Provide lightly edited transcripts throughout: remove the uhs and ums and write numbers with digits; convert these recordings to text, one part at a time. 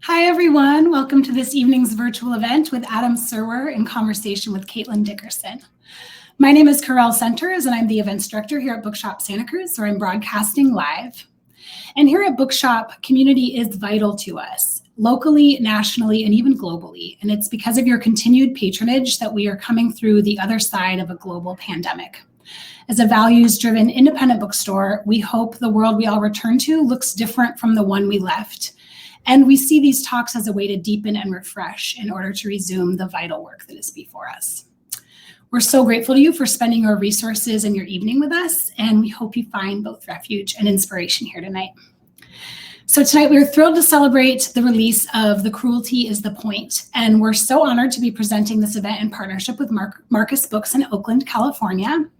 Hi, everyone. Welcome to this evening's virtual event with Adam Serwer in conversation with Caitlin Dickerson. My name is Carell Centers, and I'm the events director here at Bookshop Santa Cruz, where I'm broadcasting live. And here at Bookshop, community is vital to us, locally, nationally, and even globally. And it's because of your continued patronage that we are coming through the other side of a global pandemic. As a values-driven independent bookstore, we hope the world we all return to looks different from the one we left. And we see these talks as a way to deepen and refresh in order to resume the vital work that is before us. We're so grateful to you for spending your resources and your evening with us, and we hope you find both refuge and inspiration here tonight. So tonight we're thrilled to celebrate the release of The Cruelty is the Point, and we're so honored to be presenting this event in partnership with Marcus Books in Oakland, California.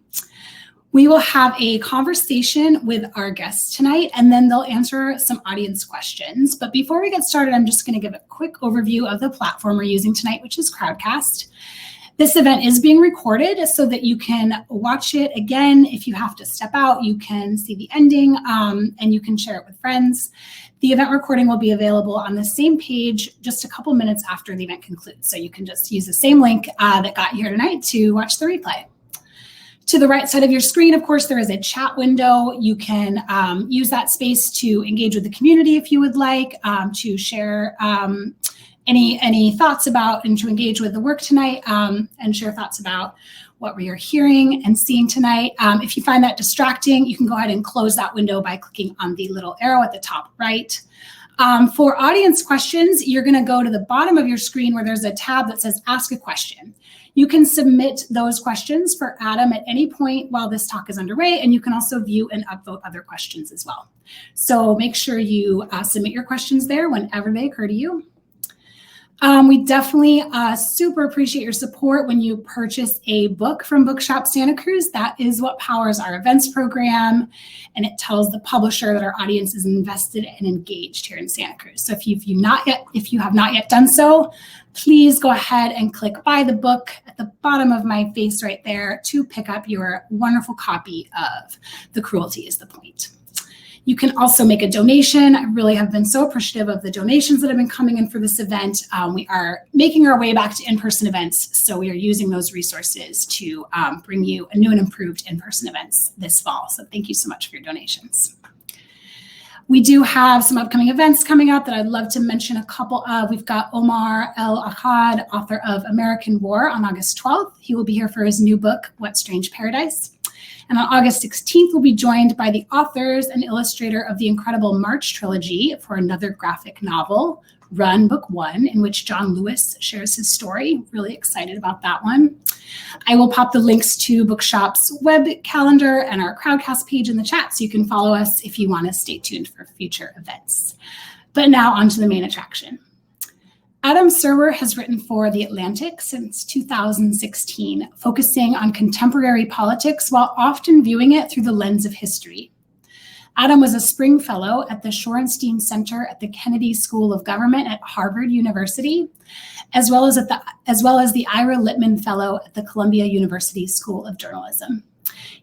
We will have a conversation with our guests tonight, and then they'll answer some audience questions. But before we get started, I'm just going to give a quick overview of the platform we're using tonight, which is Crowdcast. This event is being recorded so that you can watch it again. If you have to step out, you can see the ending, and you can share it with friends. The event recording will be available on the same page just a couple minutes after the event concludes. So you can just use the same link that got you here tonight to watch the replay. To the right side of your screen, of course, there is a chat window. You can use that space to engage with the community if you would like, to share any thoughts about and to engage with the work tonight, and share thoughts about what we are hearing and seeing tonight. If you find that distracting, you can go ahead and close that window by clicking on the little arrow at the top right. For audience questions, you're going to go to the bottom of your screen where there's a tab that says Ask a Question. You can submit those questions for Adam at any point while this talk is underway, and you can also view and upvote other questions as well. So make sure you submit your questions there whenever they occur to you. We definitely super appreciate your support when you purchase a book from Bookshop Santa Cruz. That is what powers our events program, and it tells the publisher that our audience is invested and engaged here in Santa Cruz. So if you have not yet done so, please go ahead and click buy the book at the bottom of my face right there to pick up your wonderful copy of The Cruelty is the Point. You can also make a donation. I really have been so appreciative of the donations that have been coming in for this event. We are making our way back to in-person events, so we are using those resources to bring you a new and improved in-person events this fall. So thank you so much for your donations. We do have some upcoming events coming up that I'd love to mention a couple of. We've got Omar El Akkad, author of American War, on August 12th. He will be here for his new book, What Strange Paradise. And on August 16th, we'll be joined by the authors and illustrator of the incredible March trilogy for another graphic novel, Run Book 1, in which John Lewis shares his story. Really excited about that one. I will pop the links to Bookshop's web calendar and our Crowdcast page in the chat so you can follow us if you want to stay tuned for future events. But now on to the main attraction. Adam Serwer has written for The Atlantic since 2016, focusing on contemporary politics while often viewing it through the lens of history. Adam was a Spring Fellow at the Shorenstein Center at the Kennedy School of Government at Harvard University, as well as the Ira Littman Fellow at the Columbia University School of Journalism.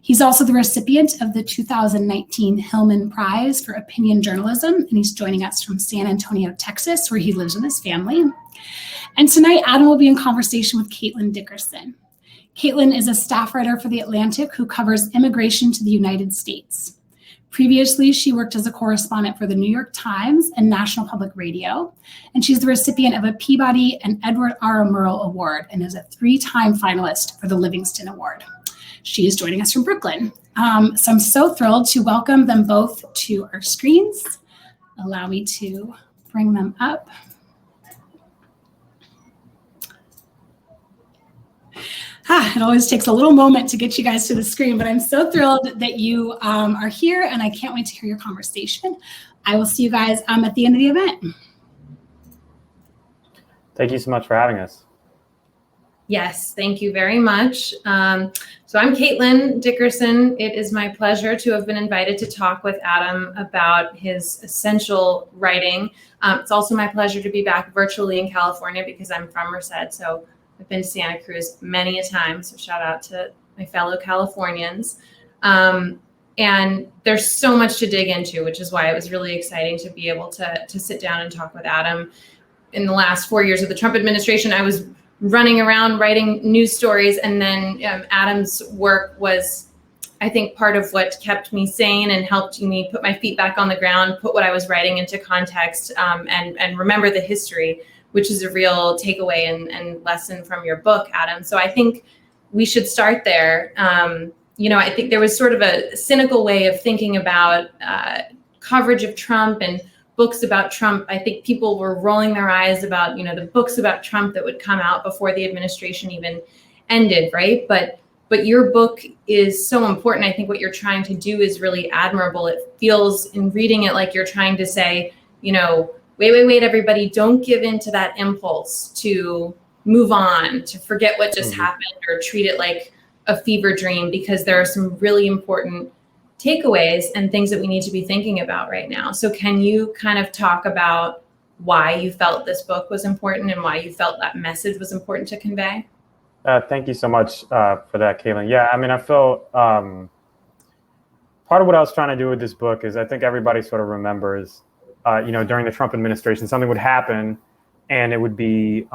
He's also the recipient of the 2019 Hillman Prize for Opinion Journalism, and he's joining us from San Antonio, Texas, where he lives with his family. And tonight, Adam will be in conversation with Caitlin Dickerson. Caitlin is a staff writer for The Atlantic who covers immigration to the United States. Previously, she worked as a correspondent for the New York Times and National Public Radio, and she's the recipient of a Peabody and Edward R. Murrow Award and is a 3-time finalist for the Livingston Award. She is joining us from Brooklyn. So I'm so thrilled to welcome them both to our screens. Allow me to bring them up. It always takes a little moment to get you guys to the screen, but I'm so thrilled that you are here, and I can't wait to hear your conversation. I will see you guys at the end of the event. Thank you so much for having us. Yes, thank you very much. So I'm Caitlin Dickerson. It is my pleasure to have been invited to talk with Adam about his essential writing. It's also my pleasure to be back virtually in California because I'm from Merced, so I've been to Santa Cruz many a time, so shout out to my fellow Californians. And there's so much to dig into, which is why it was really exciting to be able to sit down and talk with Adam. In the last 4 years of the Trump administration, I was running around writing news stories, and then Adam's work was, I think, part of what kept me sane and helped me put my feet back on the ground, put what I was writing into context, and remember the history, which is a real takeaway and lesson from your book, Adam. So I think we should start there. I think there was sort of a cynical way of thinking about coverage of Trump and books about Trump. I think people were rolling their eyes about, the books about Trump that would come out before the administration even ended, right? But your book is so important. I think what you're trying to do is really admirable. It feels in reading it like you're trying to say, wait, everybody, don't give in to that impulse to move on, to forget what just happened or treat it like a fever dream, because there are some really important takeaways and things that we need to be thinking about right now. So can you kind of talk about why you felt this book was important and why you felt that message was important to convey? Thank you so much for that, Caitlin. Yeah, I mean, I felt part of what I was trying to do with this book is I think everybody sort of remembers, during the Trump administration, something would happen and it would be,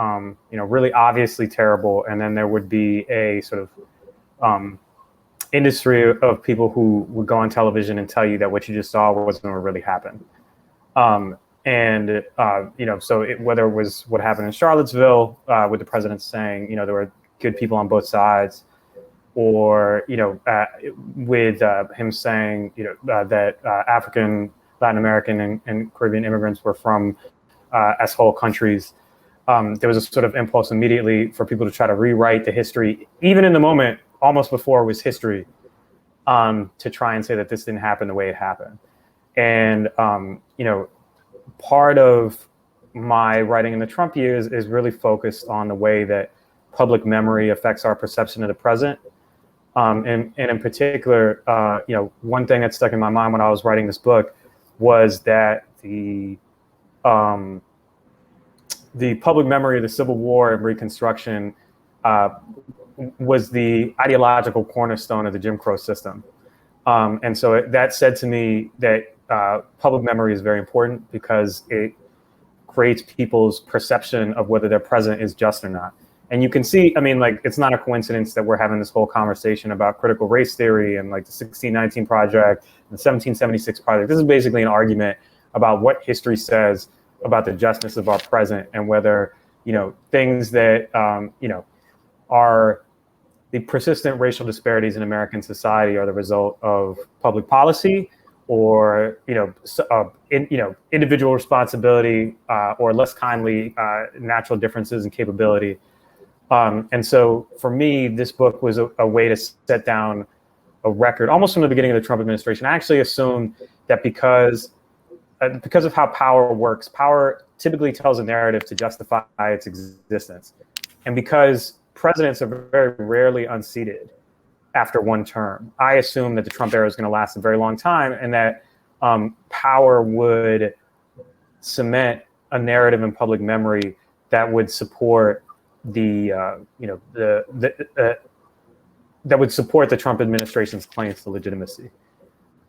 really obviously terrible. And then there would be a sort of industry of people who would go on television and tell you that what you just saw wasn't going to really happen. Whether it was what happened in Charlottesville with the president saying, there were good people on both sides, or, with him saying, that African, Latin American, and Caribbean immigrants were from S-hole countries. There was a sort of impulse immediately for people to try to rewrite the history, even in the moment, almost before it was history, to try and say that this didn't happen the way it happened. And, part of my writing in the Trump years is really focused on the way that public memory affects our perception of the present. And in particular, one thing that stuck in my mind when I was writing this book was that the public memory of the Civil War and Reconstruction was the ideological cornerstone of the Jim Crow system. And so that said to me that public memory is very important because it creates people's perception of whether their present is just or not. And you can see, it's not a coincidence that we're having this whole conversation about critical race theory and like the 1619 Project, the 1776 Project. This is basically an argument about what history says about the justness of our present and whether, things that, are the persistent racial disparities in American society are the result of public policy or, individual responsibility or less kindly natural differences in capability. And so for me, this book was a way to set down a record almost from the beginning of the Trump administration. I actually assumed that because of how power works, power typically tells a narrative to justify its existence. And because presidents are very rarely unseated after one term, I assumed that the Trump era is going to last a very long time and that power would cement a narrative in public memory that would support that would support the Trump administration's claims to legitimacy.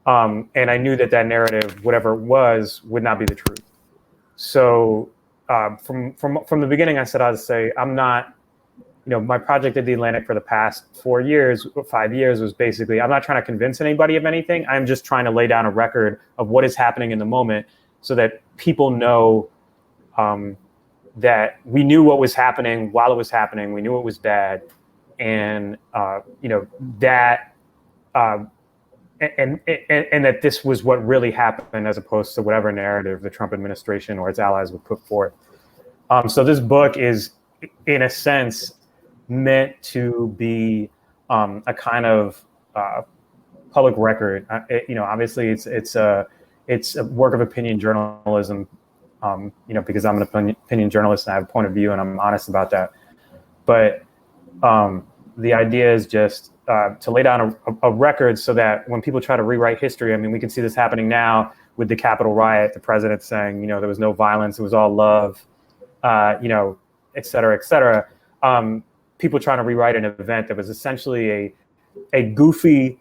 And I knew that narrative, whatever it was, would not be the truth. So from the beginning, I set out to say, I'm not, my project at The Atlantic for the past 5 years was basically, I'm not trying to convince anybody of anything. I'm just trying to lay down a record of what is happening in the moment so that people know that we knew what was happening while it was happening. We knew it was bad. And, that and that this was what really happened as opposed to whatever narrative the Trump administration or its allies would put forth. So this book is, in a sense, meant to be a kind of public record. Obviously it's a work of opinion journalism, because I'm an opinion journalist and I have a point of view and I'm honest about that. But the idea is just to lay down a record so that when people try to rewrite history, we can see this happening now with the Capitol riot, the president saying, there was no violence, it was all love, et cetera, et cetera. People trying to rewrite an event that was essentially a goofy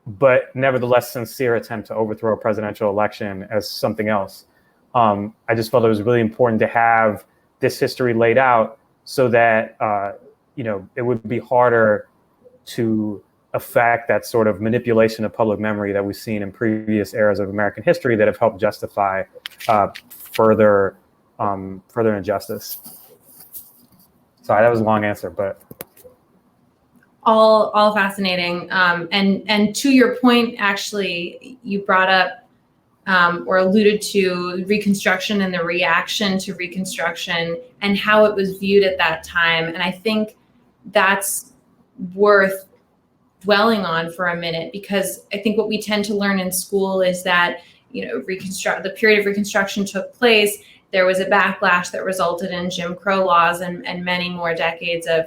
but nevertheless sincere attempt to overthrow a presidential election as something else. I just felt it was really important to have this history laid out so that it would be harder to affect that sort of manipulation of public memory that we've seen in previous eras of American history that have helped justify further injustice. Sorry, that was a long answer, but all fascinating. And to your point, actually, you brought up or alluded to Reconstruction and the reaction to Reconstruction and how it was viewed at that time. And I think that's worth dwelling on for a minute, because I think what we tend to learn in school is that, the period of Reconstruction took place. There was a backlash that resulted in Jim Crow laws and many more decades of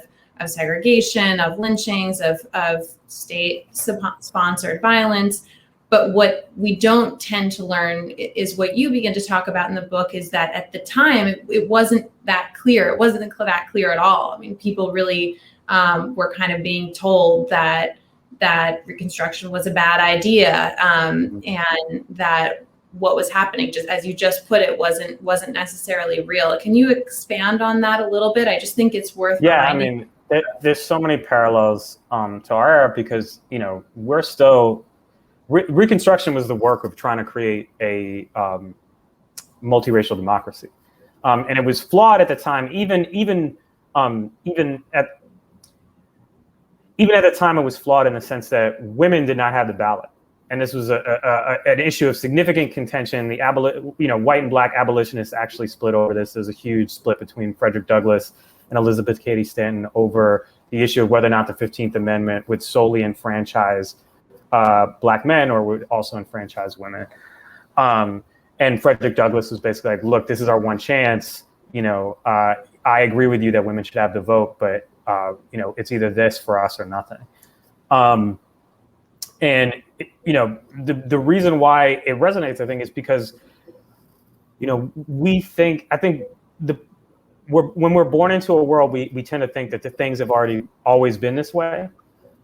segregation, of lynchings, of state-sponsored violence. But what we don't tend to learn is what you begin to talk about in the book, is that at the time, it wasn't that clear. It wasn't that clear at all. I mean, people really were kind of being told that Reconstruction was a bad idea, and that what was happening, just as you just put it, wasn't necessarily real. Can you expand on that a little bit? I just think it's worth. Yeah, I mean, there's so many parallels to our era, because we're still. Reconstruction was the work of trying to create a multiracial democracy, and it was flawed at the time. Even at the time, it was flawed in the sense that women did not have the ballot, and this was an issue of significant contention. White and black abolitionists actually split over this. There's a huge split between Frederick Douglass and Elizabeth Cady Stanton over the issue of whether or not the 15th Amendment would solely enfranchise black men or would also enfranchise women. And Frederick Douglass was basically like, look, this is our one chance. I agree with you that women should have the vote, but it's either this for us or nothing. And the reason why it resonates, I think, is because when we're born into a world, we tend to think that the things have always been this way.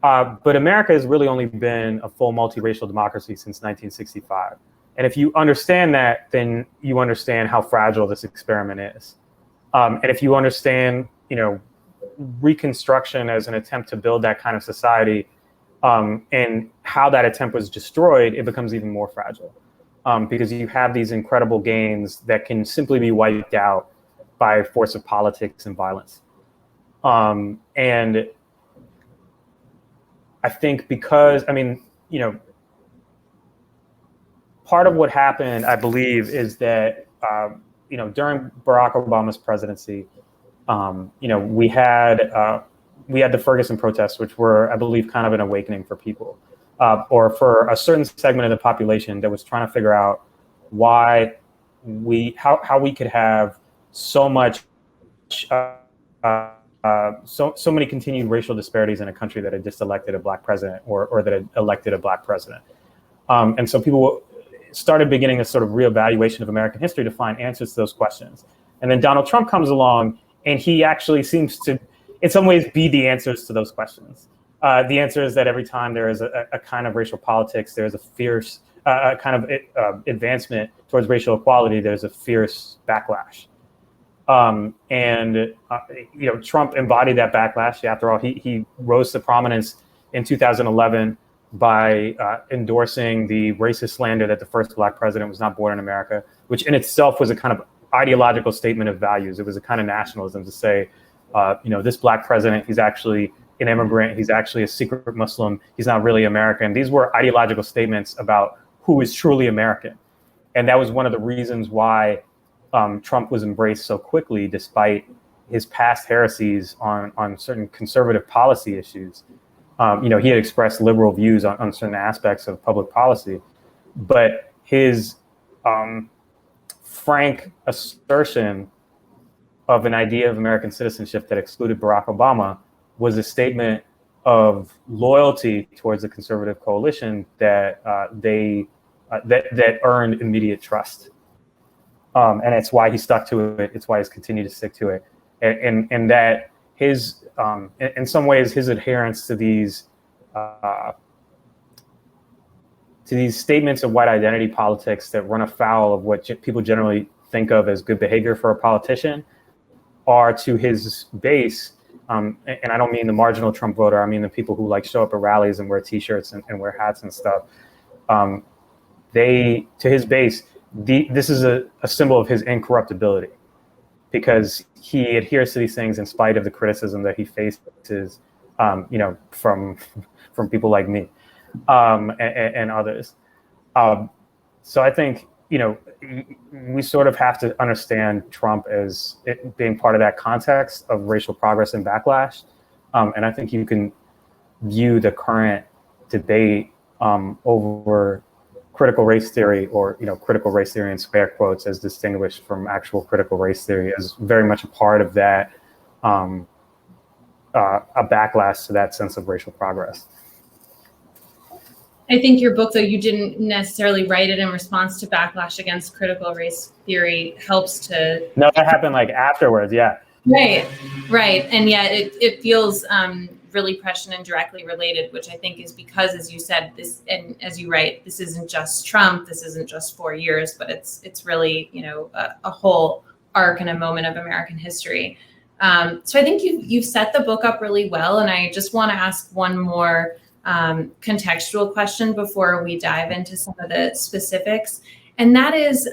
But America has really only been a full multiracial democracy since 1965. And if you understand that, then you understand how fragile this experiment is. And if you understand, Reconstruction as an attempt to build that kind of society, and how that attempt was destroyed, it becomes even more fragile. Because you have these incredible gains that can simply be wiped out by force of politics and violence. And I think because, part of what happened, I believe, is that, during Barack Obama's presidency, we had the Ferguson protests, which were, I believe, kind of an awakening for people, or for a certain segment of the population that was trying to figure out why how we could have so much, so many continued racial disparities in a country that had just elected a black president, or that had elected a black president. And so people started beginning a sort of reevaluation of American history to find answers to those questions. And then Donald Trump comes along, and he actually seems to, in some ways, be the answers to those questions. The answer is that every time there is a kind of racial politics, there is a fierce kind of advancement towards racial equality, there's a fierce backlash. Trump embodied that backlash. After all, he rose to prominence in 2011 by endorsing the racist slander that the first black president was not born in America, which in itself was a kind of ideological statement of values. It was a kind of nationalism to say, this black president, he's actually an immigrant, he's actually a secret Muslim, he's not really American. These were ideological statements about who is truly American. And that was one of the reasons why Trump was embraced so quickly, despite his past heresies on certain conservative policy issues. He had expressed liberal views on certain aspects of public policy, but his frank assertion of an idea of American citizenship that excluded Barack Obama was a statement of loyalty towards the conservative coalition that that earned immediate trust. And it's why he stuck to it. It's why he's continued to stick to it. And that his, in some ways, his adherence to these these statements of white identity politics that run afoul of what people generally think of as good behavior for a politician are to his base. And I don't mean the marginal Trump voter. I mean the people who like show up at rallies and wear T-shirts and wear hats and stuff. To his base, this is a symbol of his incorruptibility, because he adheres to these things in spite of the criticism that he faces, from people like me and others. So I think, we sort of have to understand Trump as it being part of that context of racial progress and backlash. And I think you can view the current debate over critical race theory, or critical race theory in square quotes, as distinguished from actual critical race theory, as very much a part of that, a backlash to that sense of racial progress. I think your book, though you didn't necessarily write it in response to backlash against critical race theory, helps to... No, that happened like afterwards, yeah. Right. And yet it feels really prescient and directly related, which I think is because, as you said, this, and as you write, this isn't just Trump, this isn't just 4 years, but it's really, a whole arc and a moment of American history. So I think you've set the book up really well, and I just want to ask one more contextual question before we dive into some of the specifics. And that is,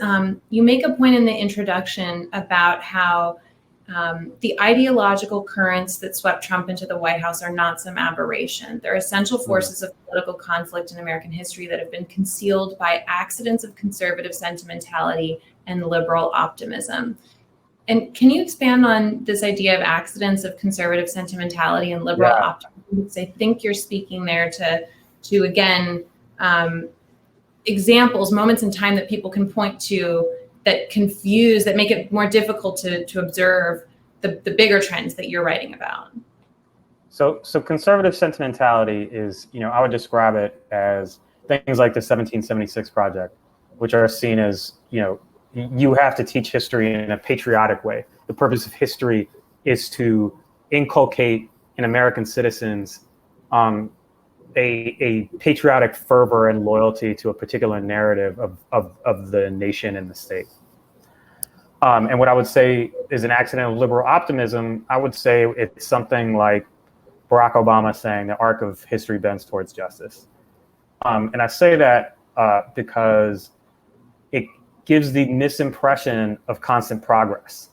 you make a point in the introduction about how the ideological currents that swept Trump into the White House are not some aberration. They're essential forces of political conflict in American history that have been concealed by accidents of conservative sentimentality and liberal optimism. And can you expand on this idea of accidents of conservative sentimentality and liberal optimism? Because I think you're speaking there to again, examples, moments in time that people can point to that confuse, that make it more difficult to observe the bigger trends that you're writing about. So conservative sentimentality is, I would describe it as things like the 1776 Project, which are seen as, you have to teach history in a patriotic way. The purpose of history is to inculcate in American citizens a patriotic fervor and loyalty to a particular narrative of the nation and the state. And what I would say is an accident of liberal optimism, I would say it's something like Barack Obama saying the arc of history bends towards justice. And I say that because it gives the misimpression of constant progress.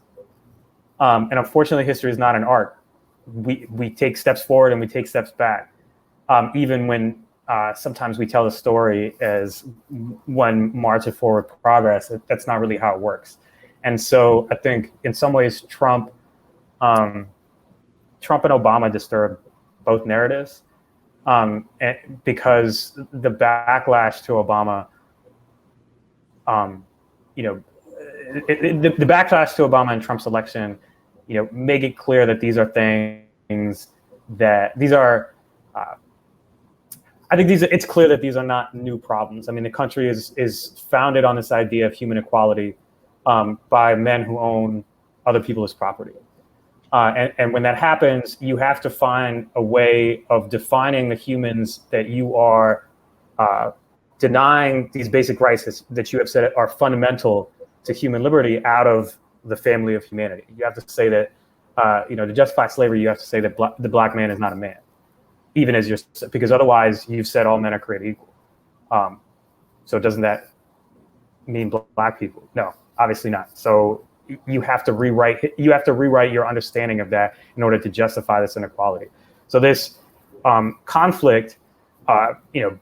And unfortunately, history is not an arc. We take steps forward and we take steps back. Even when sometimes we tell the story as one march of forward progress, that's not really how it works. And so I think in some ways, Trump and Obama disturb both narratives, because the backlash to Obama, the backlash to Obama and Trump's election, make it clear that these are things that I think it's clear that these are not new problems. I mean, the country is founded on this idea of human equality by men who own other people as property. And when that happens, you have to find a way of defining the humans that you are denying these basic rights that you have said are fundamental to human liberty out of the family of humanity. You have to say that, to justify slavery, you have to say that the black man is not a man, even as because otherwise you've said all men are created equal. So doesn't that mean black people? No, obviously not. So you have to rewrite your understanding of that in order to justify this inequality. So this conflict,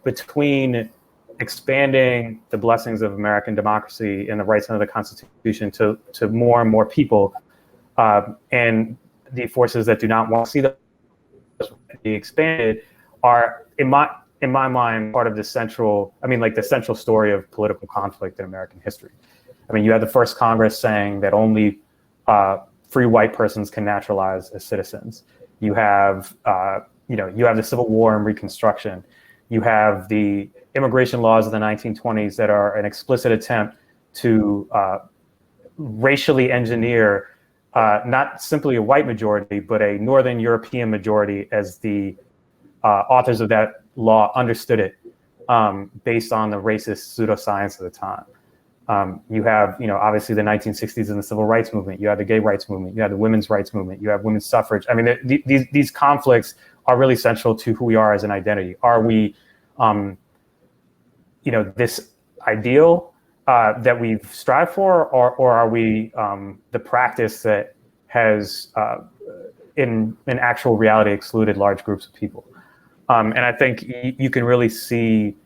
between expanding the blessings of American democracy and the rights under the Constitution to more and more people, and the forces that do not want to see them be expanded, are in my mind part of the central story of political conflict in American history. I mean, you had the first Congress saying that only free white persons can naturalize as citizens. You have the Civil War and Reconstruction. You have the immigration laws of the 1920s that are an explicit attempt to racially engineer not simply a white majority, but a Northern European majority, as the authors of that law understood it, based on the racist pseudoscience of the time. You have, obviously the 1960s and the civil rights movement. You have the gay rights movement. You have the women's rights movement. You have women's suffrage. I mean, these conflicts are really central to who we are as an identity. Are we, this ideal that we've strived for, or are we the practice that has, in actual reality, excluded large groups of people? And I think you can really see,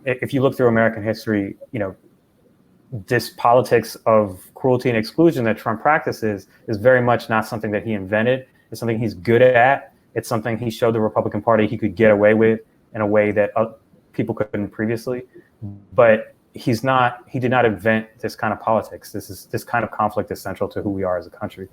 if you look through American history, this politics of cruelty and exclusion that Trump practices is very much not something that he invented. It's something he's good at. It's something he showed the Republican Party he could get away with in a way that people couldn't previously. But he did not invent this kind of politics. This kind of conflict is central to who we are as a country.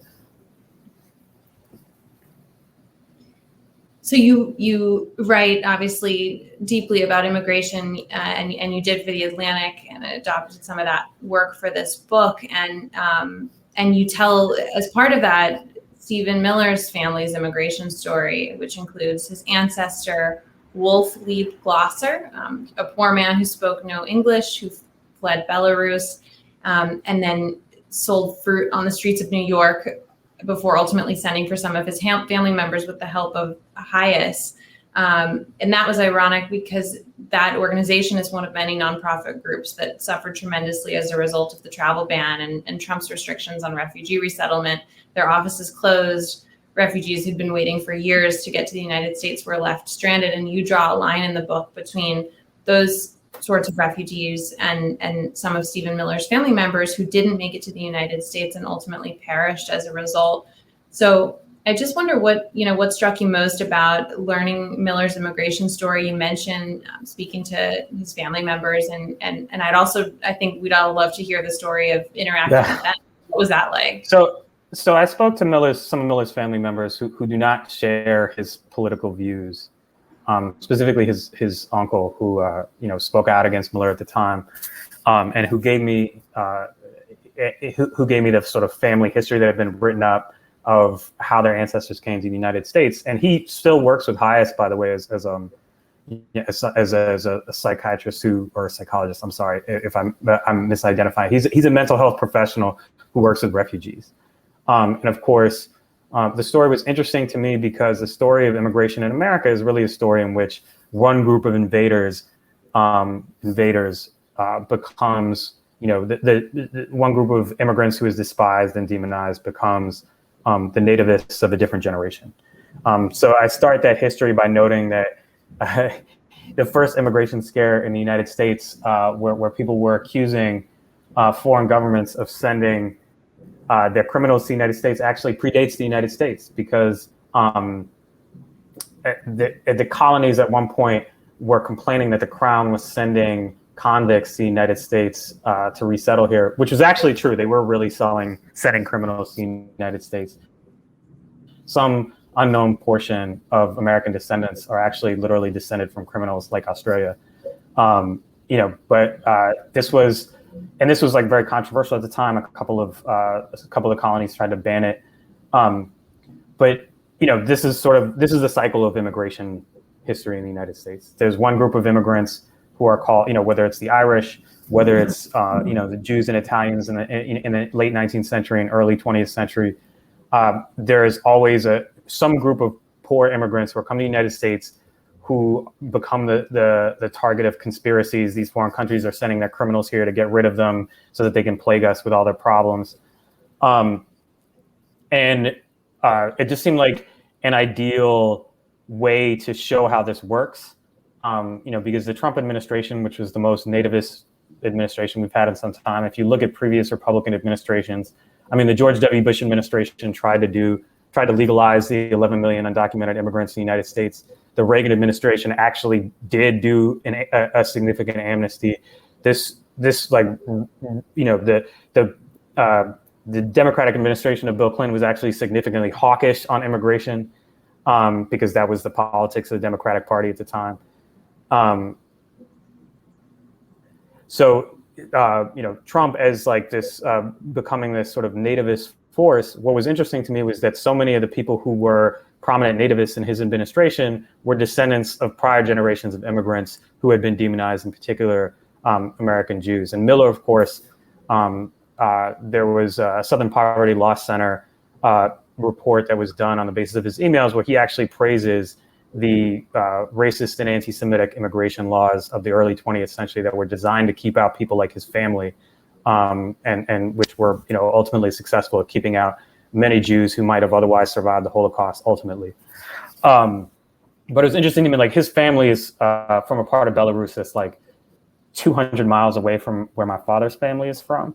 So you write obviously deeply about immigration, and you did for the Atlantic and adopted some of that work for this book, and you tell, as part of that, Stephen Miller's family's immigration story, which includes his ancestor Wolf Lieb Glosser, a poor man who spoke no English, who fled Belarus, and then sold fruit on the streets of New York before ultimately sending for some of his family members with the help of Hayes. And that was ironic because that organization is one of many nonprofit groups that suffered tremendously as a result of the travel ban and Trump's restrictions on refugee resettlement. Their offices closed. Refugees who'd been waiting for years to get to the United States were left stranded. And you draw a line in the book between those sorts of refugees and some of Stephen Miller's family members who didn't make it to the United States and ultimately perished as a result. So I just wonder what struck you most about learning Miller's immigration story. You mentioned speaking to his family members, and I think we'd all love to hear the story of interacting with them. What was that like? So I spoke to some of Miller's family members who do not share his political views. Specifically his uncle, who spoke out against Miller at the time, and who gave me the sort of family history that had been written up of how their ancestors came to the United States. And he still works with Hayes, by the way, as a psychiatrist or a psychologist. I'm sorry if I'm misidentifying. He's a mental health professional who works with refugees, and of course. The story was interesting to me because the story of immigration in America is really a story in which one group of invaders becomes, the one group of immigrants who is despised and demonized becomes the nativists of a different generation. So I start that history by noting that the first immigration scare in the United States, where people were accusing foreign governments of sending their criminals to the United States, actually predates the United States, because the colonies at one point were complaining that the Crown was sending convicts to the United States to resettle here, which was actually true. They were really sending criminals to the United States. Some unknown portion of American descendants are actually literally descended from criminals like Australia. But this was like very controversial at the time. A couple of colonies tried to ban it. But this is the cycle of immigration history in the United States. There's one group of immigrants who are called, whether it's the Irish, whether it's the Jews and Italians in the late 19th century and early 20th century. There is always some group of poor immigrants who are coming to the United States who become the target of conspiracies. These foreign countries are sending their criminals here to get rid of them so that they can plague us with all their problems. And it just seemed like an ideal way to show how this works, because the Trump administration, which was the most nativist administration we've had in some time, if you look at previous Republican administrations, the George W. Bush administration tried to legalize the 11 million undocumented immigrants in the United States. The Reagan administration actually did do a significant amnesty. The Democratic administration of Bill Clinton was actually significantly hawkish on immigration, because that was the politics of the Democratic Party at the time. Trump as like this becoming this sort of nativist force. What was interesting to me was that so many of the people who were prominent nativists in his administration were descendants of prior generations of immigrants who had been demonized, in particular American Jews. And Miller, of course, there was a Southern Poverty Law Center report that was done on the basis of his emails, where he actually praises the racist and anti-Semitic immigration laws of the early 20th century that were designed to keep out people like his family, and which were, ultimately successful at keeping out many Jews who might have otherwise survived the Holocaust ultimately. But it was interesting to me, like his family is from a part of Belarus that's like 200 miles away from where my father's family is from.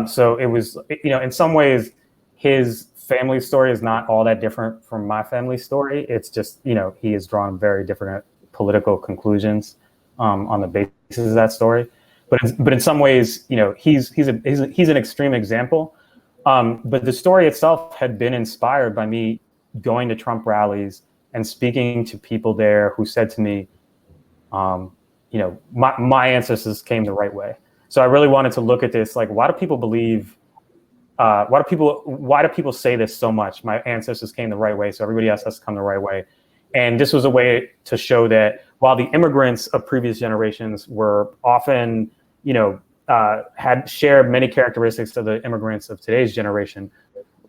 So it was, in some ways, his family story is not all that different from my family story. It's just, he has drawn very different political conclusions on the basis of that story. But in some ways, he's an extreme example. But the story itself had been inspired by me going to Trump rallies and speaking to people there who said to me, my ancestors came the right way. So I really wanted to look at this, like, why do people believe, why do people say this so much? My ancestors came the right way, so everybody else has to come the right way. And this was a way to show that while the immigrants of previous generations were often, had shared many characteristics of the immigrants of today's generation,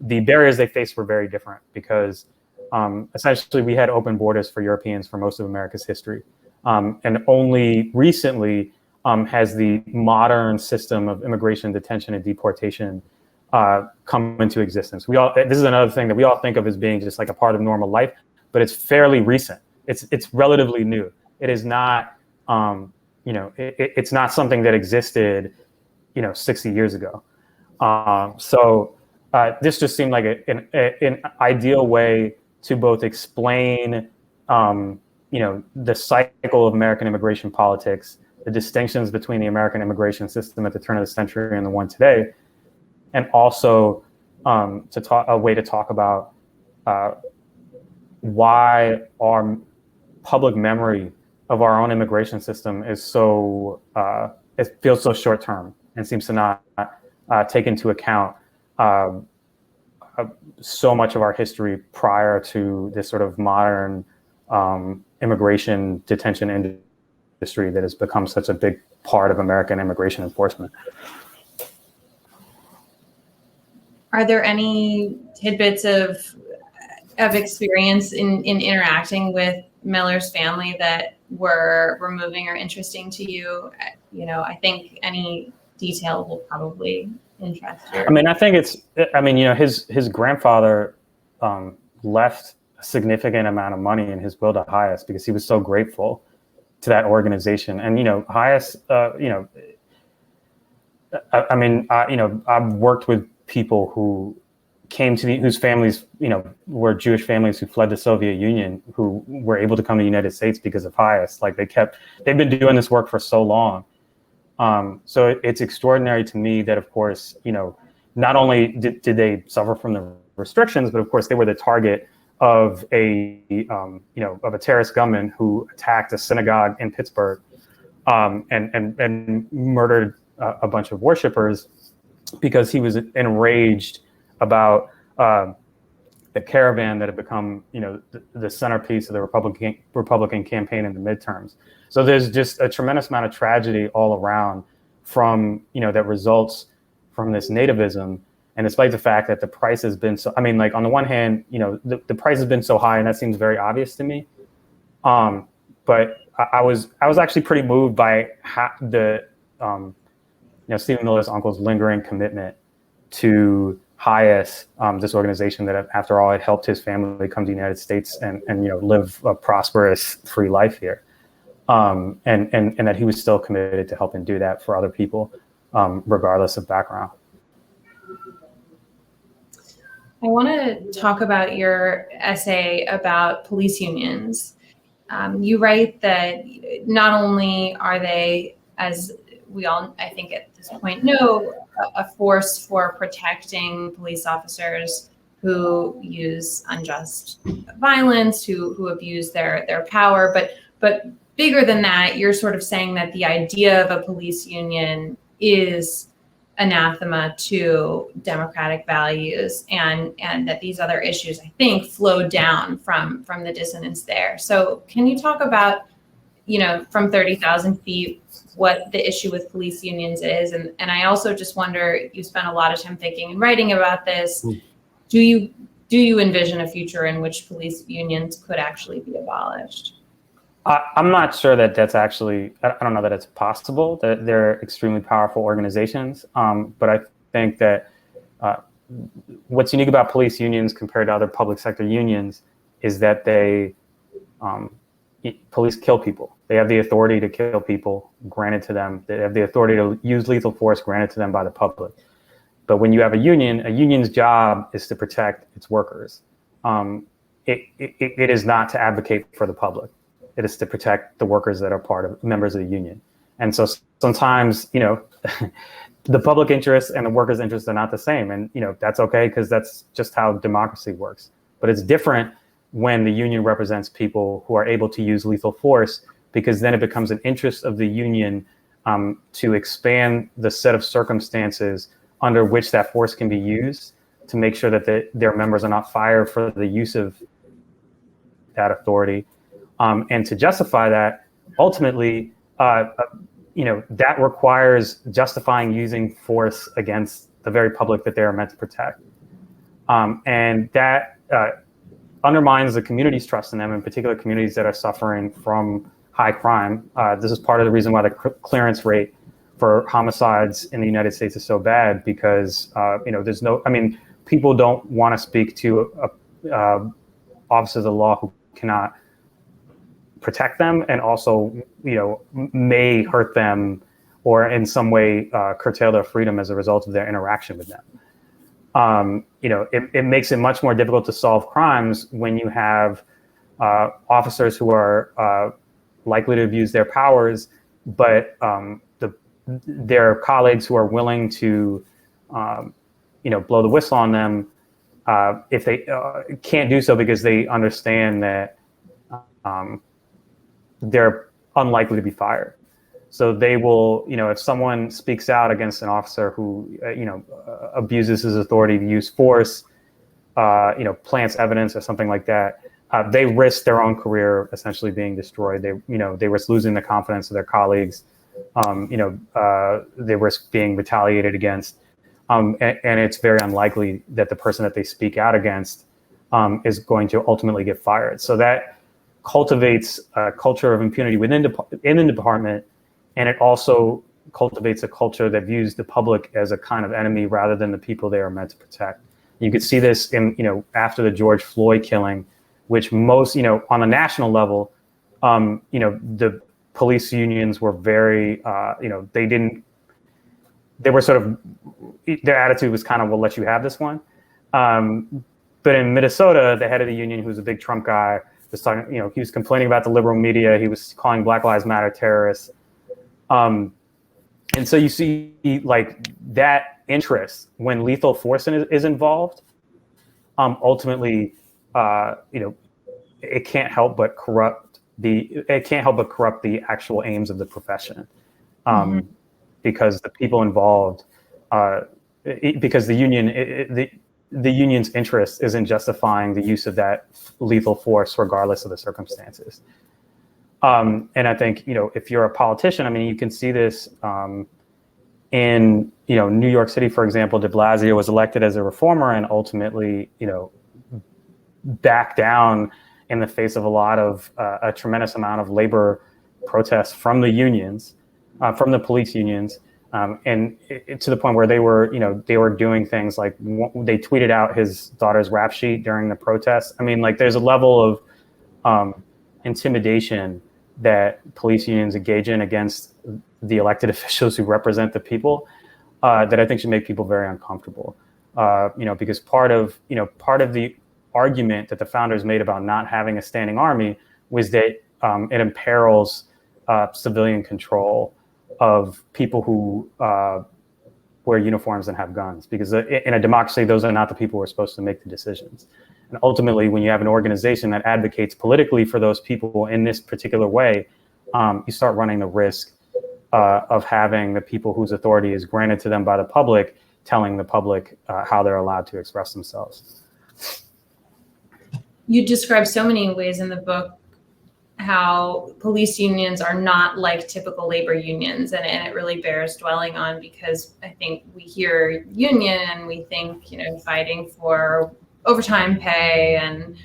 the barriers they faced were very different because essentially we had open borders for Europeans for most of America's history. And only recently has the modern system of immigration, detention, and deportation come into existence. This is another thing that we all think of as being just like a part of normal life, but it's fairly recent. It's relatively new. It is not, it's not something that existed, 60 years ago. So this just seemed like an ideal way to both explain, the cycle of American immigration politics, the distinctions between the American immigration system at the turn of the century and the one today, and also a way to talk about why our public memory of our own immigration system is so, it feels so short term and seems to not take into account so much of our history prior to this sort of modern immigration detention industry that has become such a big part of American immigration enforcement. Are there any tidbits of experience in interacting with Miller's family that were moving or interesting to you? I think any detail will probably interest you. I think his grandfather left a significant amount of money in his will to Hias because he was so grateful to that organization. And, Hias, I've worked with people who came to whose families, were Jewish families who fled the Soviet Union, who were able to come to the United States because of Hias. Like they've been doing this work for so long. So it's extraordinary to me that, of course, not only did they suffer from the restrictions, but of course they were the target of a terrorist gunman who attacked a synagogue in Pittsburgh and murdered a bunch of worshipers because he was enraged about the caravan that had become, the centerpiece of the Republican campaign in the midterms. So there's just a tremendous amount of tragedy all around from, that results from this nativism. And despite the fact that the price has been so, on the one hand, the price has been so high, and that seems very obvious to me. But I was actually pretty moved by Stephen Miller's uncle's lingering commitment to Hias, this organization that, after all, had helped his family come to the United States and live a prosperous, free life here. And that he was still committed to helping do that for other people, regardless of background. I want to talk about your essay about police unions. You write that not only are they, as we all, I think at this point know, a force for protecting police officers who use unjust violence, who abuse their power, but bigger than that, you're sort of saying that the idea of a police union is anathema to democratic values, and that these other issues, I think, flowed down from the dissonance there. So can you talk about, from 30,000 feet, what the issue with police unions is? And I also just wonder, you spent a lot of time thinking and writing about this. Do you envision a future in which police unions could actually be abolished? I'm not sure that that's actually, I don't know that it's possible, that they're extremely powerful organizations. But I think that what's unique about police unions compared to other public sector unions is that police kill people. They have the authority to kill people granted to them. They have the authority to use lethal force granted to them by the public. But when you have a union's job is to protect its workers. It is not to advocate for the public. It is to protect the workers that are members of the union. And so sometimes, the public interest and the workers' interests are not the same. And, that's okay, because that's just how democracy works. But it's different when the union represents people who are able to use lethal force, because then it becomes an interest of the union to expand the set of circumstances under which that force can be used to make sure that their members are not fired for the use of that authority. And to justify that, ultimately, that requires justifying using force against the very public that they are meant to protect. And that undermines the community's trust in them, in particular communities that are suffering from high crime. This is part of the reason why the clearance rate for homicides in the United States is so bad, because people don't want to speak to officers of the law who cannot protect them, and also may hurt them or in some way curtail their freedom as a result of their interaction with them. It makes it much more difficult to solve crimes when you have officers who are likely to abuse their powers, but their colleagues who are willing to blow the whistle on them, if they can't do so because they understand that they're unlikely to be fired. So they will, if someone speaks out against an officer who, abuses his authority to use force, plants evidence or something like that, they risk their own career essentially being destroyed. They risk losing the confidence of their colleagues. They risk being retaliated against. And it's very unlikely that the person that they speak out against is going to ultimately get fired. So that cultivates a culture of impunity in the department, and it also cultivates a culture that views the public as a kind of enemy rather than the people they are meant to protect. You could see this in, after the George Floyd killing, which most, on a national level, the police unions were very, they were sort of, their attitude was kind of, we'll let you have this one. But in Minnesota, the head of the union, who was a big Trump guy, was talking, he was complaining about the liberal media. He was calling Black Lives Matter terrorists. And so you see like that interest when lethal force is involved, ultimately, it can't help but corrupt the actual aims of the profession. Because the people involved, because the union's interest is in justifying the use of that lethal force regardless of the circumstances. And I think, if you're a politician, you can see this in, New York City, for example. De Blasio was elected as a reformer and ultimately, backed down in the face of a tremendous amount of labor protests from the unions, from the police unions. And to the point where they were doing things like they tweeted out his daughter's rap sheet during the protests. There's a level of intimidation that police unions engage in against the elected officials who represent the people, that I think should make people very uncomfortable. Because part of the argument that the founders made about not having a standing army was that it imperils civilian control of people who wear uniforms and have guns, because in a democracy, those are not the people who are supposed to make the decisions. And ultimately, when you have an organization that advocates politically for those people in this particular way, you start running the risk of having the people whose authority is granted to them by the public telling the public how they're allowed to express themselves. You describe so many ways in the book how police unions are not like typical labor unions, and it really bears dwelling on, because I think we hear union and we think, fighting for overtime pay and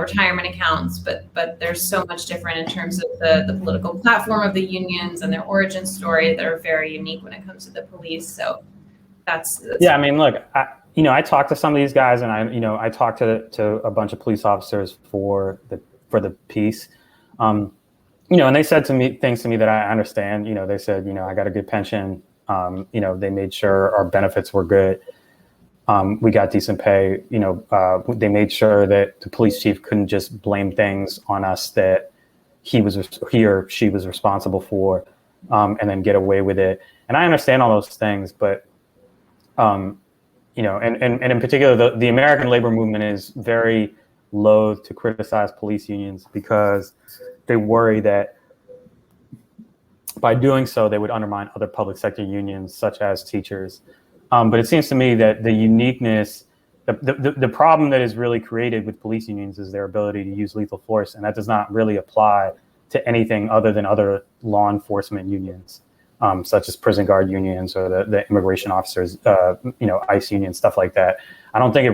retirement accounts, but there's so much different in terms of the political platform of the unions and their origin story that are very unique when it comes to the police. So that's yeah. I mean, look, I talked to some of these guys, and I talked to a bunch of police officers for the piece. And they said things to me that I understand. They said, I got a good pension. They made sure our benefits were good. We got decent pay. They made sure that the police chief couldn't just blame things on us that he or she was responsible for, and then get away with it. And I understand all those things, but and in particular, the American labor movement is very loath to criticize police unions because they worry that by doing so, they would undermine other public sector unions, such as teachers. But it seems to me that the uniqueness, the problem that is really created with police unions is their ability to use lethal force. And that does not really apply to anything other than other law enforcement unions, such as prison guard unions or the immigration officers, ICE unions, stuff like that. I don't think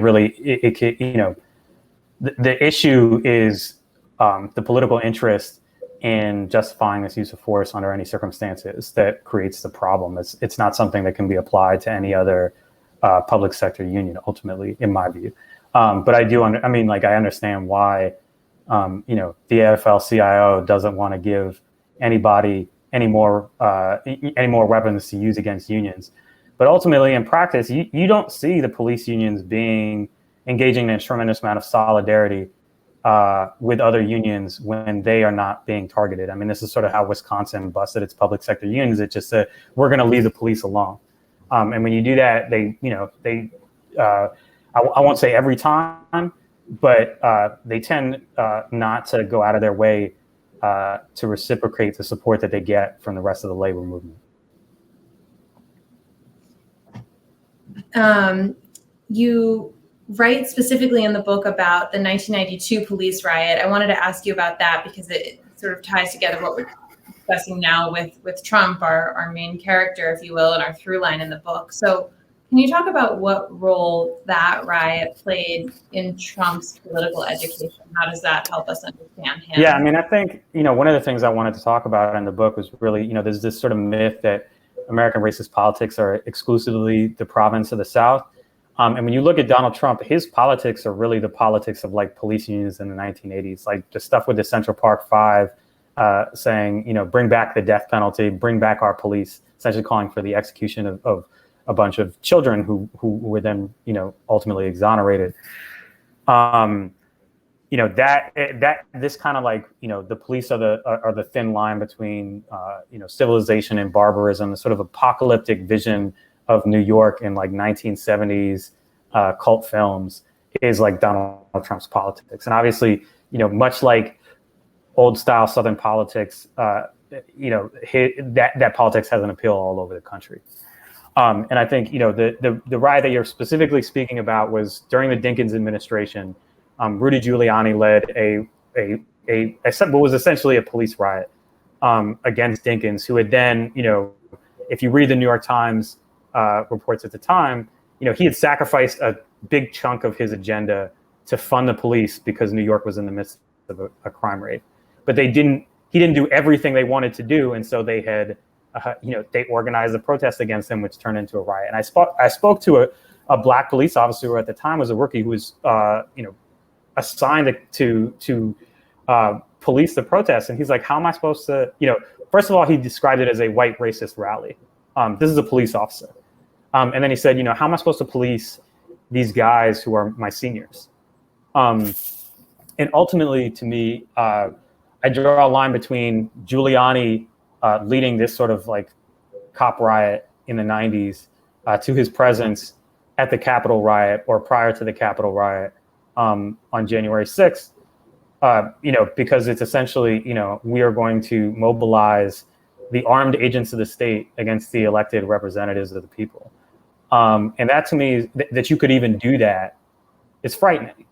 the issue is the political interest in justifying this use of force under any circumstances that creates the problem. It's not something that can be applied to any other public sector union, ultimately, in my view. But I understand why, the AFL-CIO doesn't want to give anybody any more weapons to use against unions. But ultimately, in practice, you don't see the police unions engaging in a tremendous amount of solidarity with other unions when they are not being targeted. I mean, this is sort of how Wisconsin busted its public sector unions. It just said, we're going to leave the police alone. And when you do that, I won't say every time, but they tend not to go out of their way to reciprocate the support that they get from the rest of the labor movement. You write specifically in the book about the 1992 police riot. I wanted to ask you about that because it sort of ties together what we're discussing now with Trump, our main character, if you will, and our through line in the book. So can you talk about what role that riot played in Trump's political education? How does that help us understand him? Yeah, I mean, I think, one of the things I wanted to talk about in the book was really, there's this sort of myth that American racist politics are exclusively the province of the South. And when you look at Donald Trump, his politics are really the politics of like police unions in the 1980s, like the stuff with the Central Park Five saying, bring back the death penalty, bring back our police, essentially calling for the execution of a bunch of children who were then, ultimately exonerated. This kind of like, the police are the thin line between, civilization and barbarism, the sort of apocalyptic vision of New York in like 1970s cult films is like Donald Trump's politics. And obviously, much like old style Southern politics, that politics has an appeal all over the country. And I think, the riot that you're specifically speaking about was during the Dinkins administration. Rudy Giuliani led what was essentially a police riot against Dinkins, who had then, if you read the New York Times reports at the time, he had sacrificed a big chunk of his agenda to fund the police because New York was in the midst of a crime rate. But he didn't do everything they wanted to do, and so they had, they organized a protest against him, which turned into a riot. And I spoke to a black police officer who at the time was a rookie who was, assigned to police the protest, and he's like, "How am I supposed to?" First of all, he described it as a white racist rally. This is a police officer. And then he said, how am I supposed to police these guys who are my seniors? And ultimately, to me, I draw a line between Giuliani leading this sort of like cop riot in the 90s to his presence at the Capitol riot or prior to the Capitol riot on January 6th, because it's essentially, we are going to mobilize the armed agents of the state against the elected representatives of the people. And that to me, that you could even do that is frightening.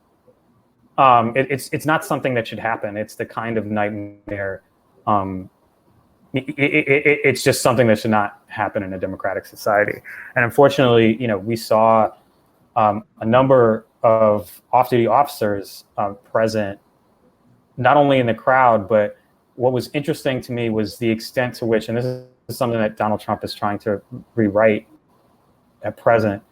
It's not something that should happen. It's the kind of nightmare. It's just something that should not happen in a democratic society. And unfortunately, we saw a number of off-duty officers present, not only in the crowd, but what was interesting to me was the extent to which, and this is something that Donald Trump is trying to rewrite at present,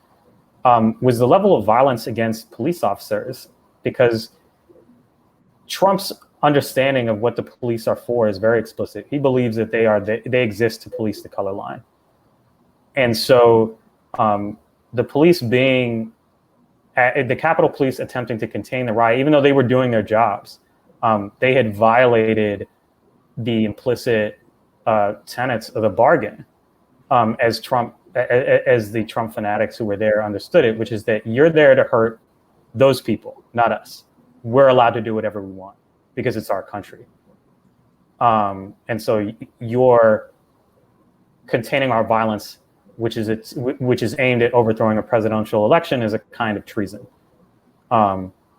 was the level of violence against police officers, because Trump's understanding of what the police are for is very explicit. He believes that they exist to police the color line. And so the police being, the Capitol Police attempting to contain the riot, even though they were doing their jobs, they had violated the implicit tenets of the bargain, as the Trump fanatics who were there understood it, which is that you're there to hurt those people, not us. We're allowed to do whatever we want because it's our country. And so you're containing our violence, which is aimed at overthrowing a presidential election, is a kind of treason.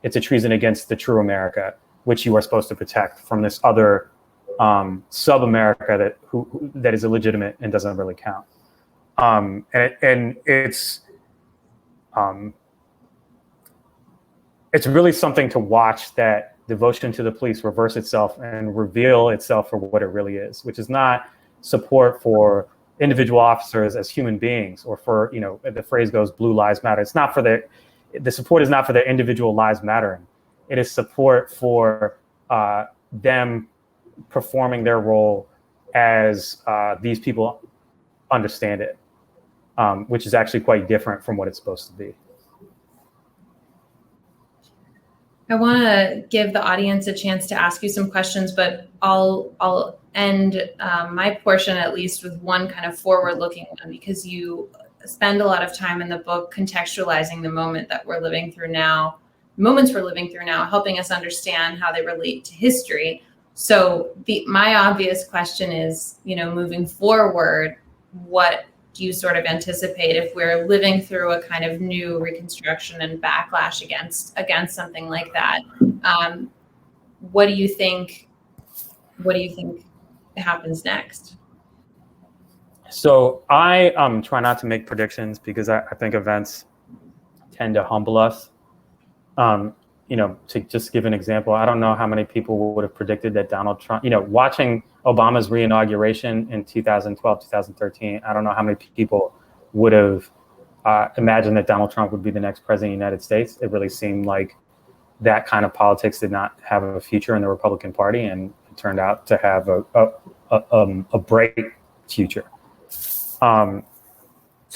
It's a treason against the true America, which you are supposed to protect from this other sub-America that is illegitimate and doesn't really count. And it's really something to watch that devotion to the police reverse itself and reveal itself for what it really is, which is not support for individual officers as human beings, or for, the phrase goes, blue lives matter. It's not for the support is not for their individual lives mattering. It is support for them performing their role as these people understand it, which is actually quite different from what it's supposed to be. I want to give the audience a chance to ask you some questions, but I'll end my portion at least with one kind of forward-looking one, because you spend a lot of time in the book contextualizing the moments we're living through now, helping us understand how they relate to history. So my obvious question is, moving forward, what do you sort of anticipate if we're living through a kind of new Reconstruction and backlash against something like that? What do you think happens next? So I try not to make predictions, because I think events tend to humble us. To just give an example, I don't know how many people would have predicted that Donald Trump, watching Obama's re-inauguration in 2012, 2013, I don't know how many people would have imagined that Donald Trump would be the next president of the United States. It really seemed like that kind of politics did not have a future in the Republican Party, and it turned out to have a bright future. So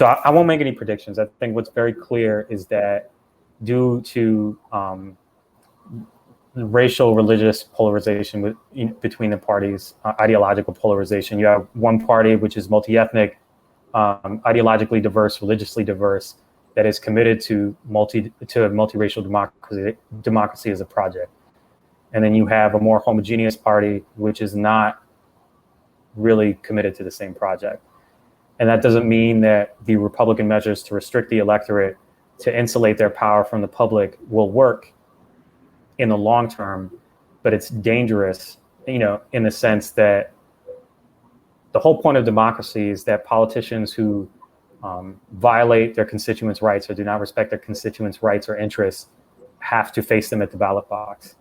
I won't make any predictions. I think what's very clear is that due to racial, religious polarization between the parties, ideological polarization, you have one party which is multi-ethnic, ideologically diverse, religiously diverse, that is committed to multiracial democracy as a project. And then you have a more homogeneous party which is not really committed to the same project. And that doesn't mean that the Republican measures to restrict the electorate, to insulate their power from the public, will work in the long term, but it's dangerous, in the sense that the whole point of democracy is that politicians who violate their constituents' rights or do not respect their constituents' rights or interests have to face them at the ballot box.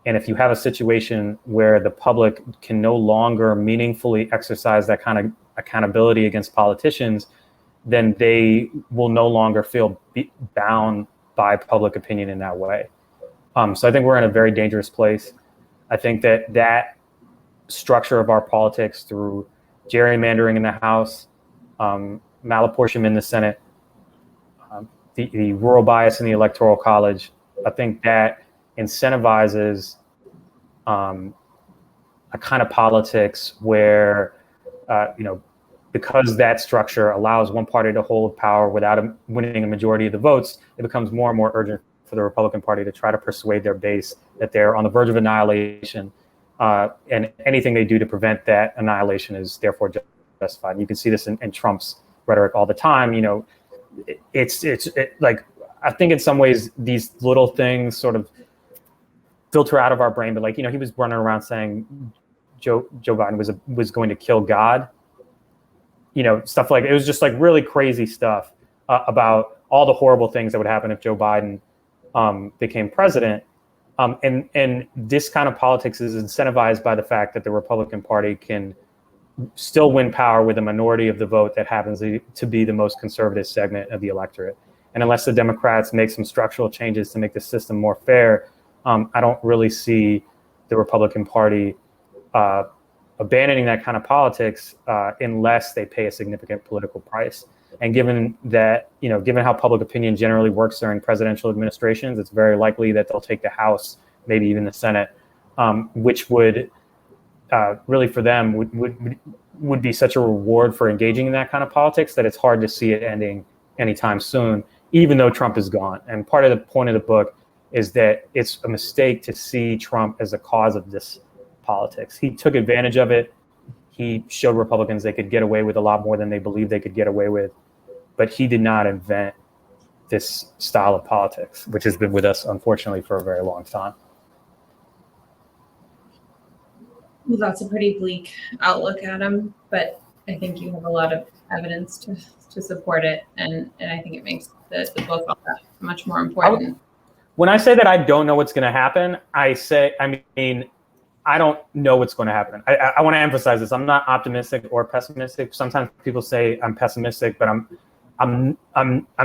And if you have a situation where the public can no longer meaningfully exercise that kind of accountability against politicians, then they will no longer feel bound by public opinion in that way. So I think we're in a very dangerous place. I think that structure of our politics, through gerrymandering in the House, malapportionment in the Senate, the rural bias in the Electoral College, I think that incentivizes a kind of politics where, because that structure allows one party to hold power without winning a majority of the votes, it becomes more and more urgent for the Republican Party to try to persuade their base that they're on the verge of annihilation, and anything they do to prevent that annihilation is therefore justified. And you can see this in Trump's rhetoric all the time. You know, it's like, I think in some ways these little things sort of filter out of our brain, but like, you know, he was running around saying Joe Biden was going to kill God. You know, stuff like, it was just like really crazy stuff about all the horrible things that would happen if Joe Biden became president. And this kind of politics is incentivized by the fact that the Republican Party can still win power with a minority of the vote that happens to be the most conservative segment of the electorate. And unless the Democrats make some structural changes to make the system more fair, I don't really see the Republican Party abandoning that kind of politics unless they pay a significant political price. And given that, you know, given how public opinion generally works during presidential administrations, it's very likely that they'll take the House, maybe even the Senate, which would really for them would be such a reward for engaging in that kind of politics that it's hard to see it ending anytime soon, even though Trump is gone. And part of the point of the book is that it's a mistake to see Trump as a cause of this politics. He took advantage of it. He showed Republicans they could get away with a lot more than they believed they could get away with. But he did not invent this style of politics, which has been with us, unfortunately, for a very long time. Well, that's a pretty bleak outlook, Adam, but I think you have a lot of evidence to support it. And I think it makes the book all that much more important. When I say that I don't know what's going to happen, I mean, I don't know what's going to happen. I want to emphasize this. I'm not optimistic or pessimistic. Sometimes people say I'm pessimistic, but I'm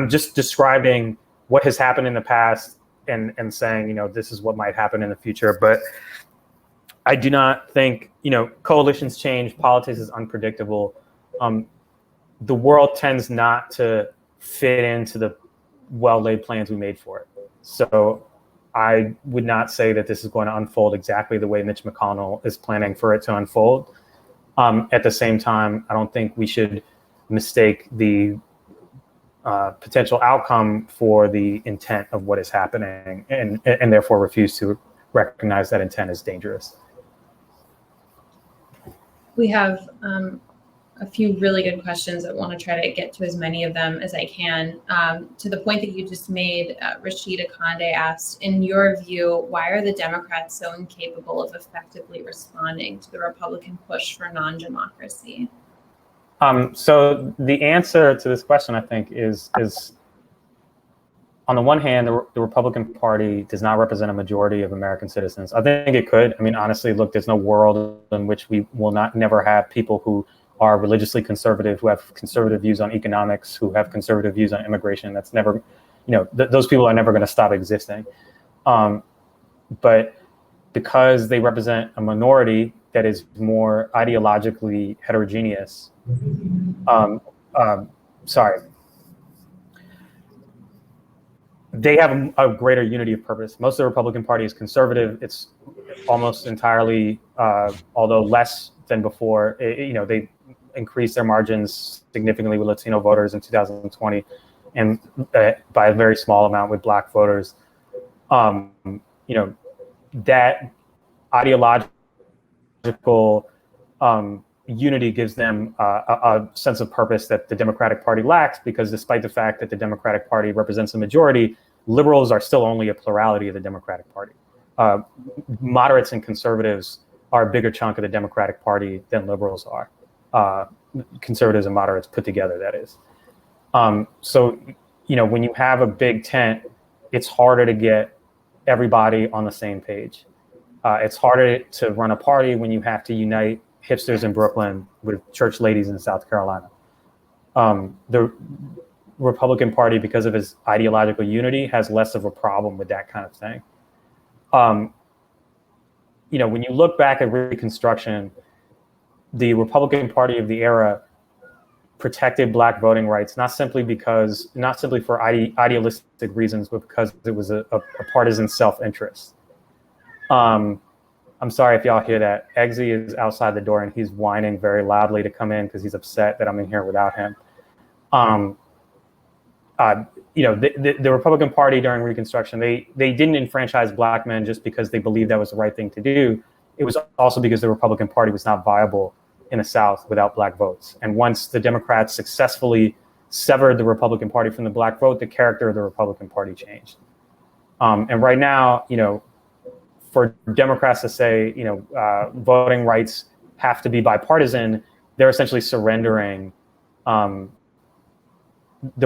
just describing what has happened in the past and saying, you know, this is what might happen in the future. But I do not think, you know, coalitions change. Politics is unpredictable. The world tends not to fit into the well-laid plans we made for it. So I would not say that this is going to unfold exactly the way Mitch McConnell is planning for it to unfold. At the same time, I don't think we should mistake the potential outcome for the intent of what is happening, and therefore refuse to recognize that intent as dangerous. We have a few really good questions. I want to try to get to as many of them as I can. To the point that you just made, Rashida Conde asked, in your view, why are the Democrats so incapable of effectively responding to the Republican push for non-democracy? So the answer to this question, I think, is on the one hand, the Republican Party does not represent a majority of American citizens. I think it could. I mean, honestly, look, there's no world in which we will never have people who are religiously conservative, who have conservative views on economics, who have conservative views on immigration. That's never, you know, those people are never going to stop existing. But because they represent a minority that is more ideologically heterogeneous, they have a greater unity of purpose. Most of the Republican Party is conservative. It's almost entirely, although less than before, they increased their margins significantly with Latino voters in 2020, and by a very small amount with Black voters. That ideological unity gives them a sense of purpose that the Democratic Party lacks, because despite the fact that the Democratic Party represents a majority, liberals are still only a plurality of the Democratic Party. Moderates and conservatives are a bigger chunk of the Democratic Party than liberals are. Conservatives and moderates put together, that is. So, when you have a big tent, it's harder to get everybody on the same page. It's harder to run a party when you have to unite hipsters in Brooklyn with church ladies in South Carolina. The Republican Party, because of its ideological unity, has less of a problem with that kind of thing. When you look back at Reconstruction, the Republican Party of the era protected Black voting rights, not simply for idealistic reasons, but because it was a partisan self-interest. I'm sorry if y'all hear that. Eggsy is outside the door and he's whining very loudly to come in because he's upset that I'm in here without him. The Republican Party during Reconstruction, they didn't enfranchise Black men just because they believed that was the right thing to do. it was also because the Republican Party was not viable in the South without black votes. And once the Democrats successfully severed the Republican Party from the black vote, the character of the Republican Party changed. And right now, for Democrats to say, voting rights have to be bipartisan, they're essentially surrendering the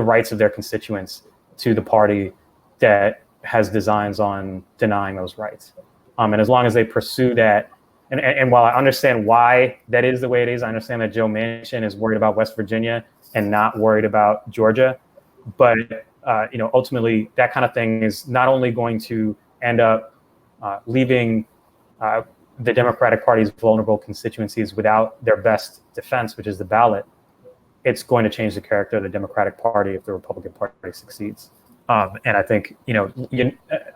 rights of their constituents to the party that has designs on denying those rights. And as long as they pursue that, and while I understand why that is the way it is, I understand that Joe Manchin is worried about West Virginia and not worried about Georgia. But ultimately, that kind of thing is not only going to end up leaving the Democratic Party's vulnerable constituencies without their best defense, which is the ballot. It's going to change the character of the Democratic Party if the Republican Party succeeds. And I think,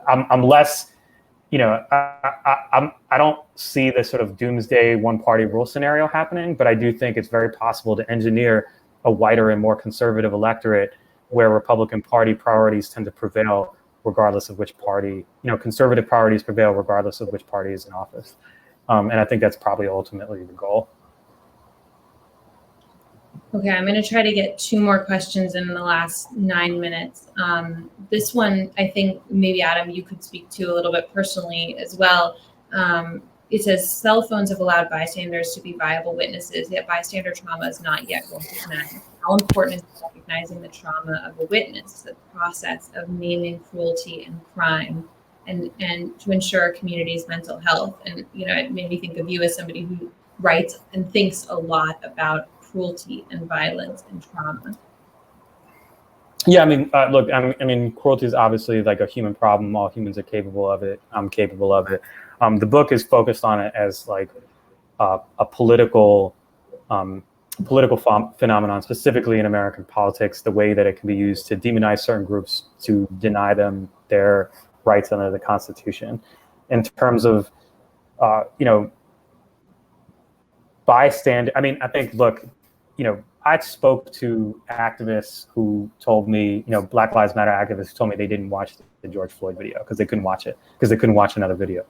I'm less, I don't see this sort of doomsday one-party rule scenario happening, but I do think it's very possible to engineer a whiter and more conservative electorate where Republican Party priorities tend to prevail regardless of which party, conservative priorities prevail regardless of which party is in office. And I think that's probably ultimately the goal. Okay, I'm going to try to get 2 more questions in the last 9 minutes. This one, I think maybe Adam, you could speak to a little bit personally as well. It says cell phones have allowed bystanders to be viable witnesses, yet bystander trauma is not yet recognized. How important is recognizing the trauma of a witness, the process of naming cruelty and crime, and to ensure a community's mental health? And it made me think of you as somebody who writes and thinks a lot about cruelty and violence and trauma. Yeah, look, cruelty is obviously like a human problem. All humans are capable of it. I'm capable of it. The book is focused on it as like a political phenomenon, specifically in American politics, the way that it can be used to demonize certain groups, to deny them their rights under the Constitution. In terms of, bystander, I think, look, I spoke to activists who told me, Black Lives Matter activists who told me they didn't watch the George Floyd video because they couldn't watch it, because they couldn't watch another video.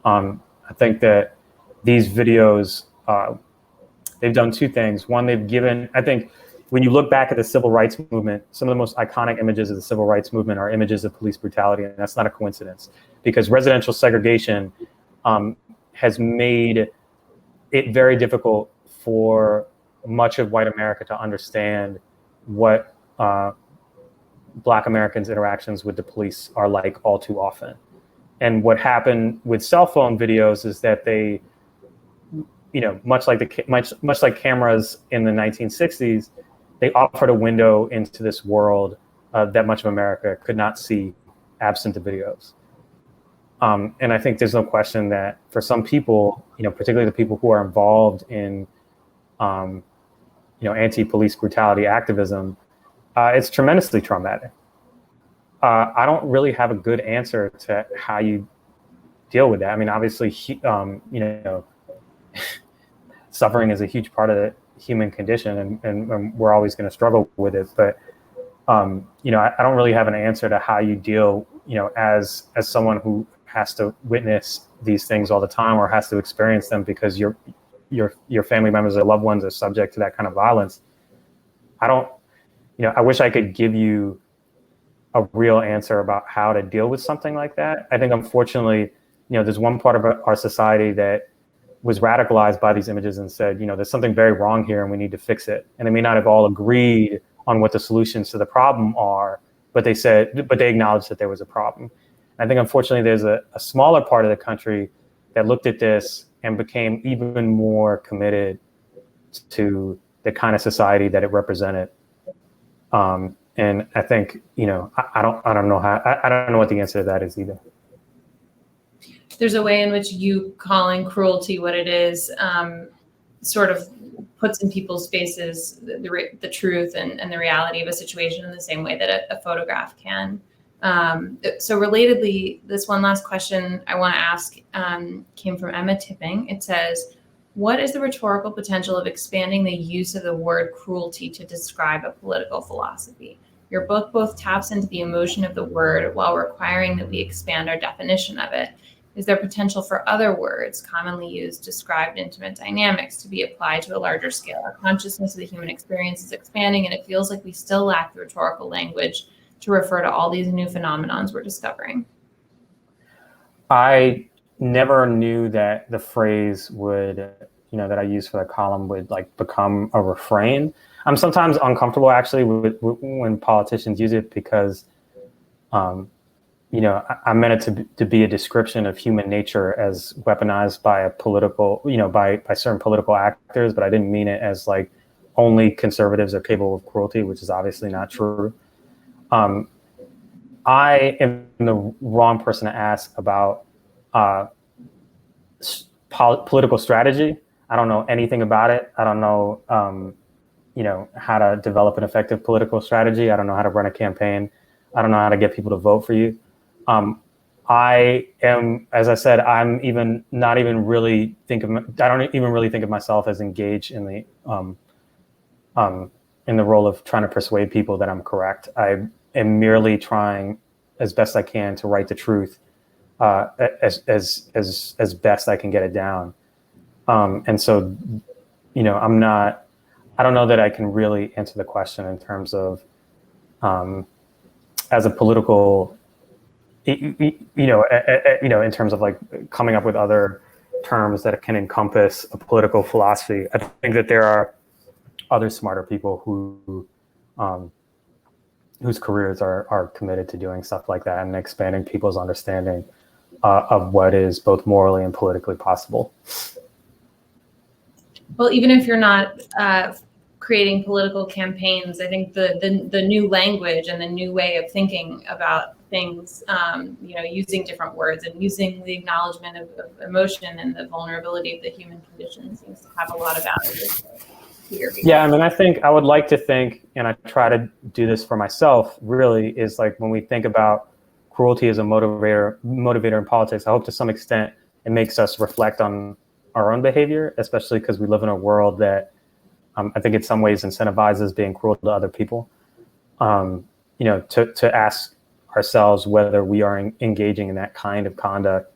I think that these videos, they've done 2 things. One, I think when you look back at the civil rights movement, some of the most iconic images of the civil rights movement are images of police brutality, and that's not a coincidence, because residential segregation has made it very difficult for much of white America to understand what Black Americans' interactions with the police are like all too often. And what happened with cell phone videos is that they, much like cameras in the 1960s, they offered a window into this world that much of America could not see absent the videos. And I think there's no question that for some people, particularly the people who are involved in, anti-police brutality activism, it's tremendously traumatic. I don't really have a good answer to how you deal with that. Obviously, suffering is a huge part of the human condition, and we're always going to struggle with it. But I don't really have an answer to how you deal, as someone who has to witness these things all the time or has to experience them because your family members or loved ones are subject to that kind of violence. I wish I could give you a real answer about how to deal with something like that. I think, unfortunately, there's one part of our society that was radicalized by these images and said, there's something very wrong here and we need to fix it. And they may not have all agreed on what the solutions to the problem are, but they acknowledged that there was a problem. I think, unfortunately, there's a smaller part of the country that looked at this and became even more committed to the kind of society that it represented. And I think, I don't know what the answer to that is either. There's a way in which you calling cruelty what it is sort of puts in people's faces the truth and the reality of a situation in the same way that a photograph can. So relatedly, this one last question I want to ask came from Emma Tipping. It says, what is the rhetorical potential of expanding the use of the word cruelty to describe a political philosophy? Your book both taps into the emotion of the word while requiring that we expand our definition of it. Is there potential for other words commonly used to describe intimate dynamics to be applied to a larger scale? Our consciousness of the human experience is expanding, and it feels like we still lack the rhetorical language to refer to all these new phenomenons we're discovering. I never knew that the phrase would, that I use for the column would like become a refrain. I'm sometimes uncomfortable actually when politicians use it because, I meant it to be a description of human nature as weaponized by a political, by certain political actors, but I didn't mean it as like only conservatives are capable of cruelty, which is obviously not true. I am the wrong person to ask about political strategy. I don't know anything about it. I don't know, how to develop an effective political strategy. I don't know how to run a campaign. I don't know how to get people to vote for you. I am, as I said, I don't even really think of myself as engaged in the role of trying to persuade people that I'm correct. I am merely trying as best I can to write the truth as best I can get it down. And so, I don't know that I can really answer the question in terms of, as a political, in terms of like coming up with other terms that can encompass a political philosophy. I think that there are other smarter people who, whose careers are committed to doing stuff like that and expanding people's understanding of what is both morally and politically possible. Well, even if you're not creating political campaigns, I think the new language and the new way of thinking about things, using different words and using the acknowledgement of emotion and the vulnerability of the human condition seems to have a lot of value here. Yeah, I mean, I would like to think, and I try to do this for myself, really, is like when we think about cruelty as a motivator in politics, I hope to some extent it makes us reflect on our own behavior, especially because we live in a world that I think in some ways incentivizes being cruel to other people. To ask ourselves whether we are engaging in that kind of conduct,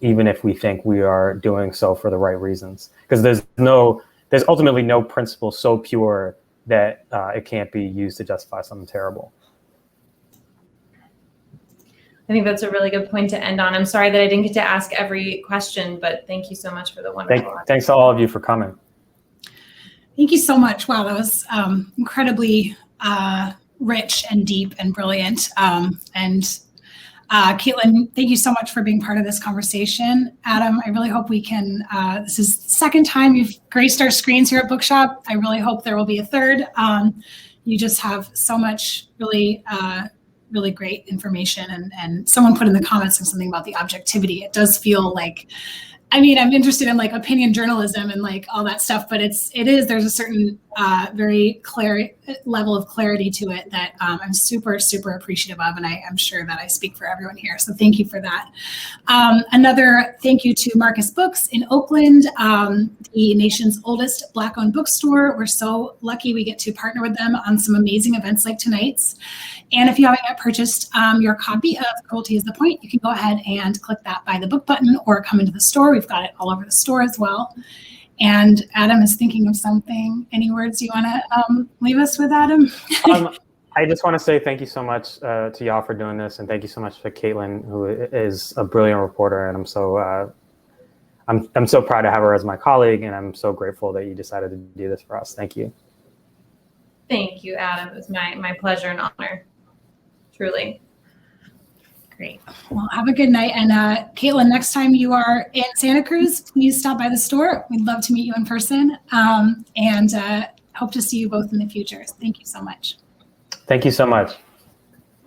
even if we think we are doing so for the right reasons. Because there's ultimately no principle so pure that it can't be used to justify something terrible. I think that's a really good point to end on. I'm sorry that I didn't get to ask every question, but thank you so much for the wonderful. Thanks to all of you for coming. Thank you so much. Wow, that was incredibly rich and deep and brilliant. And Caitlin, thank you so much for being part of this conversation. Adam, I really hope we can, this is the second time you've graced our screens here at Bookshop. I really hope there will be a third. You just have so much really great information, and someone put in the comments something about the objectivity. It does feel like, I mean, I'm interested in like opinion journalism and like all that stuff, but there's a certain very clear level of clarity to it that I'm super, super appreciative of. And I'm sure that I speak for everyone here. So thank you for that. Another thank you to Marcus Books in Oakland, the nation's oldest Black-owned bookstore. We're so lucky we get to partner with them on some amazing events like tonight's. And if you haven't yet purchased your copy of Cruelty is the Point, you can go ahead and click that buy the book button or come into the store. We've got it all over the store as well. And Adam is thinking of something. Any words you want to leave us with, Adam? I just want to say thank you so much to y'all for doing this, and thank you so much for Caitlin, who is a brilliant reporter, and I'm so proud to have her as my colleague, and I'm so grateful that you decided to do this for us. Thank you. Thank you, Adam. It was my pleasure and honor. Truly. Great. Well, have a good night. And Caitlin, next time you are in Santa Cruz, please stop by the store. We'd love to meet you in person, and hope to see you both in the future. Thank you so much. Thank you so much.